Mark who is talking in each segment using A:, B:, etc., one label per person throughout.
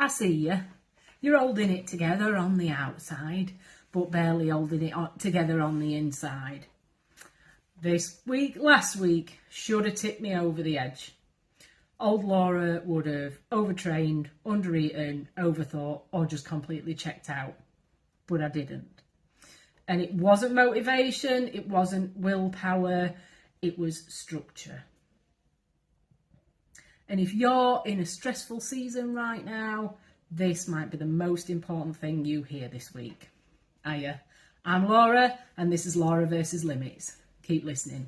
A: I see you. You're holding it together on the outside, but barely holding it together on the inside. Last week, should have tipped me over the edge. Old Laura would have overtrained, undereaten, overthought, or just completely checked out. But I didn't. And it wasn't motivation, it wasn't willpower, it was structure. And if you're in a stressful season right now, this might be the most important thing you hear this week. Hiya, I'm Laura, and this is Laura versus Limits. Keep listening.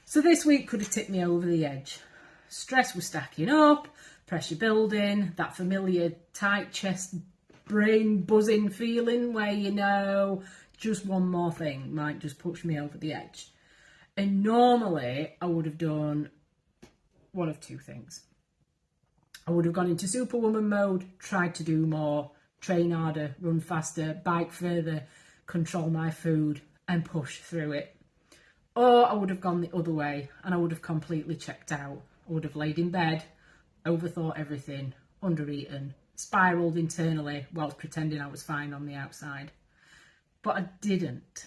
A: So this week could have tipped me over the edge. Stress was stacking up, pressure building, that familiar tight chest, brain buzzing feeling where you know just one more thing might just push me over the edge. And normally I would have done one of two things. I would have gone into superwoman mode, tried to do more, train harder, run faster, bike further, control my food and push through it. Or I would have gone the other way and I would have completely checked out. I would have laid in bed, overthought everything, undereaten, spiralled internally whilst pretending I was fine on the outside. But I didn't.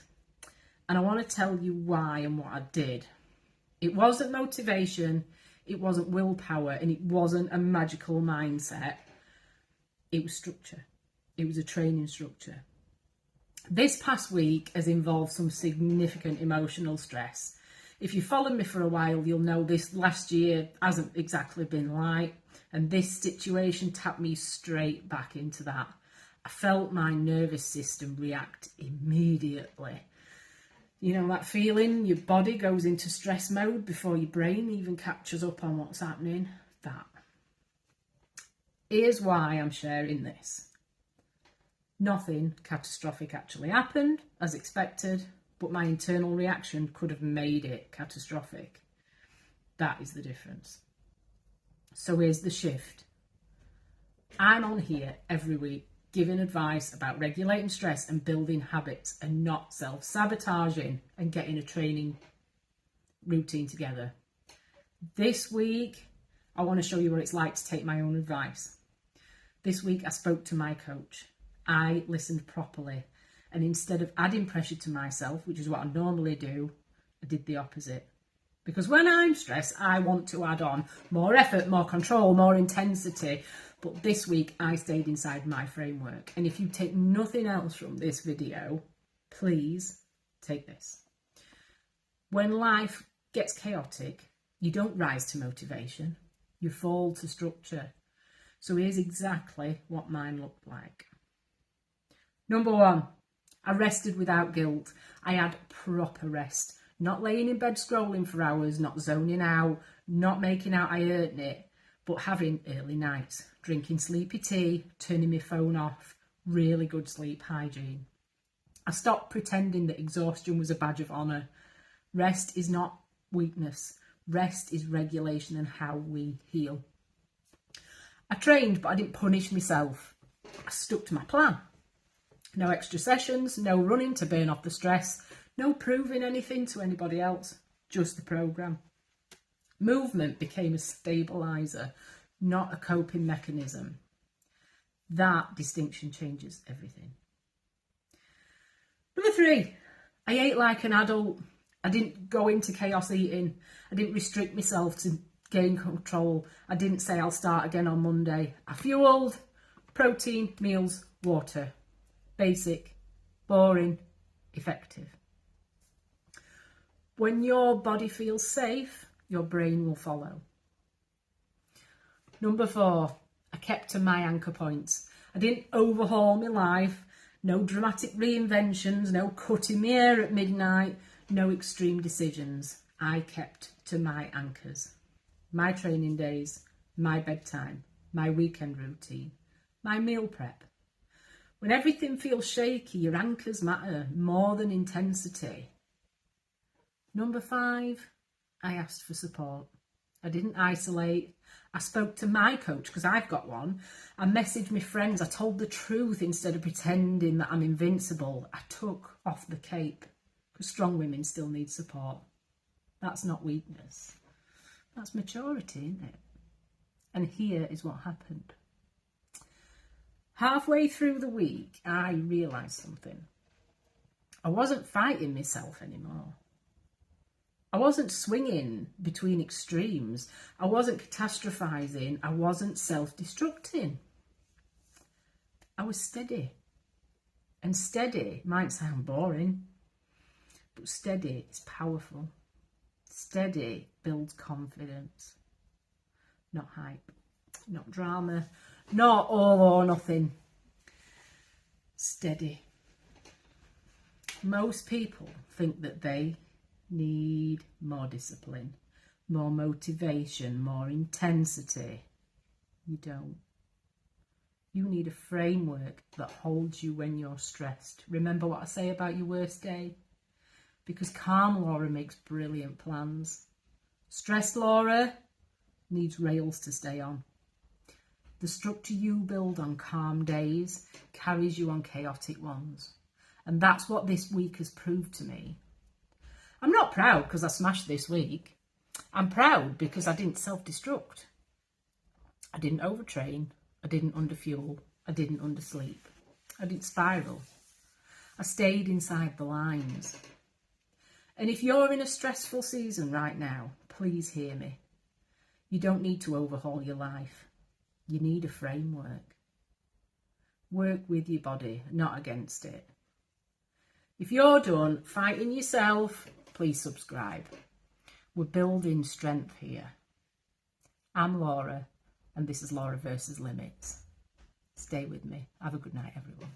A: And I want to tell you why and what I did. It wasn't motivation, it wasn't willpower, and it wasn't a magical mindset. It was structure. It was a training structure. This past week has involved some significant emotional stress. If you followed me for a while, you'll know this last year hasn't exactly been light, and this situation tapped me straight back into that. I felt my nervous system react immediately. You know that feeling? Your body goes into stress mode before your brain even catches up on what's happening? That. Here's why I'm sharing this. Nothing catastrophic actually happened, as expected, but my internal reaction could have made it catastrophic. That is the difference. So here's the shift. I'm on here every week giving advice about regulating stress and building habits and not self-sabotaging and getting a training routine together. This week, I want to show you what it's like to take my own advice. This week, I spoke to my coach. I listened properly. And instead of adding pressure to myself, which is what I normally do, I did the opposite. Because when I'm stressed, I want to add on more effort, more control, more intensity. But this week, I stayed inside my framework. And if you take nothing else from this video, please take this. When life gets chaotic, you don't rise to motivation. You fall to structure. So here's exactly what mine looked like. Number one, I rested without guilt. I had proper rest. Not laying in bed scrolling for hours, not zoning out, not making out I earned it, but having early nights, drinking sleepy tea, turning my phone off, really good sleep hygiene. I stopped pretending that exhaustion was a badge of honour. Rest is not weakness. Rest is regulation and how we heal. I trained, but I didn't punish myself. I stuck to my plan. No extra sessions, no running to burn off the stress, no proving anything to anybody else, just the programme. Movement became a stabiliser, not a coping mechanism. That distinction changes everything. Number three, I ate like an adult. I didn't go into chaos eating. I didn't restrict myself to gain control. I didn't say I'll start again on Monday. I fueled, protein, meals, water. Basic, boring, effective. When your body feels safe, your brain will follow. Number four, I kept to my anchor points. I didn't overhaul my life. No dramatic reinventions, no cutting my hair at midnight, no extreme decisions. I kept to my anchors. My training days, my bedtime, my weekend routine, my meal prep. When everything feels shaky, your anchors matter more than intensity. Number five, I asked for support. I didn't isolate. I spoke to my coach, because I've got one. I messaged my friends. I told the truth instead of pretending that I'm invincible. I took off the cape, because strong women still need support. That's not weakness. That's maturity, isn't it? And here is what happened. Halfway through the week, I realised something. I wasn't fighting myself anymore. I wasn't swinging between extremes. I wasn't catastrophizing. I wasn't self-destructing. I was steady. And steady might sound boring, but steady is powerful. Steady builds confidence. Not hype, not drama, not all or nothing. Steady. Most people think that they need more discipline, more motivation, more intensity. You don't. You need a framework that holds you when you're stressed. Remember what I say about your worst day? Because calm Laura makes brilliant plans. Stressed Laura needs rails to stay on. The structure you build on calm days carries you on chaotic ones. And that's what this week has proved to me. I'm not proud because I smashed this week. I'm proud because I didn't self-destruct. I didn't overtrain. I didn't underfuel. I didn't undersleep. I didn't spiral. I stayed inside the lines. And if you're in a stressful season right now, please hear me. You don't need to overhaul your life. You need a framework. Work with your body, not against it. If you're done fighting yourself, please subscribe. We're building strength here. I'm Laura, and this is Laura versus Limits. Stay with me. Have a good night, everyone.